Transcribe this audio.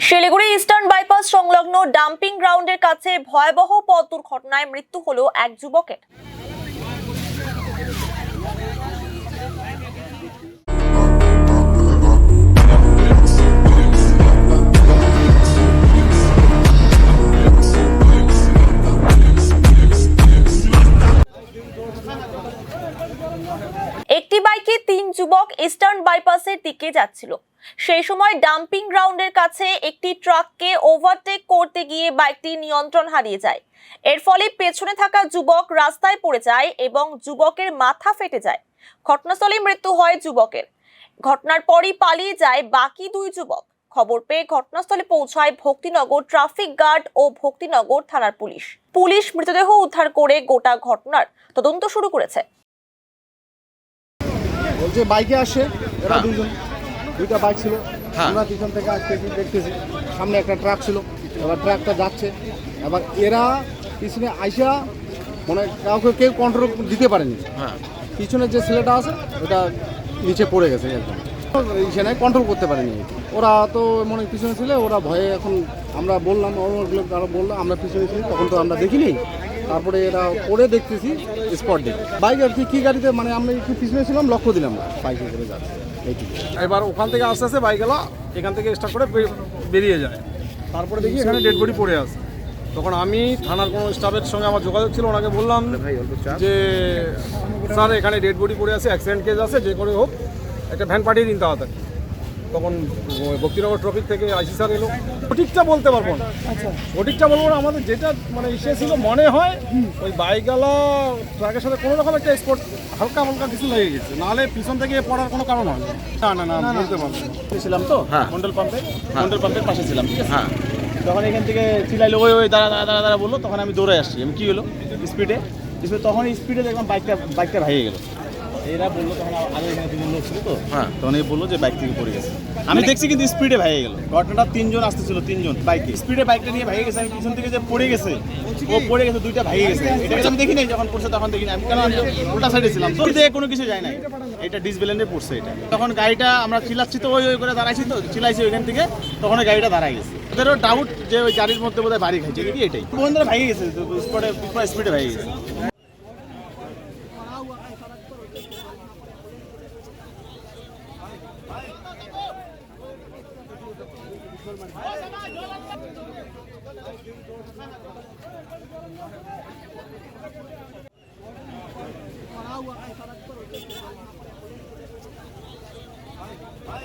Siliguri eastern bypass সংলগ্ন dumping গ্রাউন্ডের কাছে ভয়াবহ পথ দুর্ঘটনায় মৃত্যু হলো এক যুবকের। একটি বাইকে 3 যুবক ইস্টার্ন বাইপাসের দিকে যাচ্ছিল। সেই সময় ডাম্পিং গ্রাউন্ডের কাছে একটি ট্রাককে ওভারটেক করতে গিয়ে বাইকটি নিয়ন্ত্রণ হারিয়ে যায়। এর ফলে পেছনে থাকা যুবক রাস্তায় পড়ে যায় এবং যুবকের মাথা ফেটে যায়। ঘটনাস্থলেই মৃত্যু হয় যুবকের। ঘটনার পরই পালিয়ে যায় বাকি 2 যুবক। খবর পেয়ে ঘটনাস্থলে পৌঁছায় ভক্তিনগর ট্রাফিক গার্ড ও ভক্তিনগর থানার পুলিশ। পুলিশ মৃতদেহ উদ্ধার করে গোটা ঘটনার তদন্ত শুরু করেছে। বলছে বাইকে আসে এরা দুইটা বাইক ছিল। আমরা পিছন থেকে আসতেছি, দেখতেছি সামনে একটা ট্রাক ছিল। এবার ট্রাকটা যাচ্ছে, এবার এরা পিছনে আইসা মানে কাউকে কেউ কন্ট্রোল দিতে পারেনি। পিছনে যে ছেলেটা আছে ওটা নিচে পড়ে গেছে, একদম সেখানে কন্ট্রোল করতে পারেনি। ওরা তো মনে পিছনে ছিল, ওরা ভয়ে এখন আমরা বললাম, তারা বললো আমরা পিছনে ছিলাম, তখন তো আমরা দেখিনি। তারপরে এরা পরে দেখতেছি স্পট দেখি বাইক আর কি গাড়িতে, মানে আমরা একটু পিছনে ছিলাম, লক্ষ্য দিলাম না বাইকে করে যাচ্ছে। এবার ওখান থেকে আস্তে আস্তে বাইকগুলো এখান থেকে স্টার্ট করে বেরিয়ে যায়। তারপরে দেখি এখানে ডেড বডি পড়ে আছে। তখন আমি থানার কোনো স্টাফের সঙ্গে আমার যোগাযোগ ছিল, ওনাকে বললাম যে স্যার এখানে ডেড বডি পড়ে আছে, অ্যাক্সিডেন্ট কেস আছে, যে করে হোক একটা ভ্যান পাঠিয়ে দিন তাড়াতাড়ি। তখন ভক্তিনগর ট্রাফিক থেকে আইসি স্যার এলো। সঠিকটা বলতে পারবো না, সঠিকটা বলবো না। আমাদের যেটা মানে ইসে ছিল মনে হয় ওই বাইকওয়ালা ট্রাকের সাথে কোনো রকম একটা স্পট হালকা কিছু লেগে গেছে, নাহলে পিছন থেকে পড়ার কোনো কারণ হয় না বলতে পারবো না। ছিলাম তো মন্ডল পাম্পের পাশে ছিলাম, ঠিক আছে। তখন এখান থেকে চিলাইলো ওই দাঁড়া বললো, তখন আমি দৌড়ে আসছি। আমি কি হলো স্পিডে তখন স্পিডে দেখলাম বাইকটা ভেঙে গেল। এরা বললো, তখন আগে এখানে 2 লোক ছিল তো, তখন এই বললো যে বাইক থেকে পড়ে গেছে। আমি দেখছি কিন্তু স্পিডে ভেঙে গেল। ঘটনাটা 3 জন আসতেছিল, 3 জন বাইকে স্পিডে বাইকটা নিয়ে ভেঙে গেছে। আমি পিছন থেকে যে পড়ে গেছে, ও পড়ে গেছে, 2টা ভেঙে গেছে। এটা আমি দেখি নাই, যখন পড়ছে তখন দেখিনি আমি, কারণ আমি উল্টা সাইডে ছিলাম তো, দিয়ে কোনো কিছু যায় নাই। এটা ডিসবেলেন্ডে পড়ছে। এটা তখন গাড়িটা আমরা চিল্লাচ্ছি তো, ওই করে দাঁড়াইছি তো, চিল্লাইছি ওইখান থেকে, তখন ওই গাড়িটা দাঁড়াই গেছে। ওদেরও ডাউট যে ওই গাড়ির মধ্যে বোধহয় বাড়ি খাইছে, কি এটাই বন্ধুরা ভেঙে গেছে, স্পিডে ভেঙে গেছে। Vai,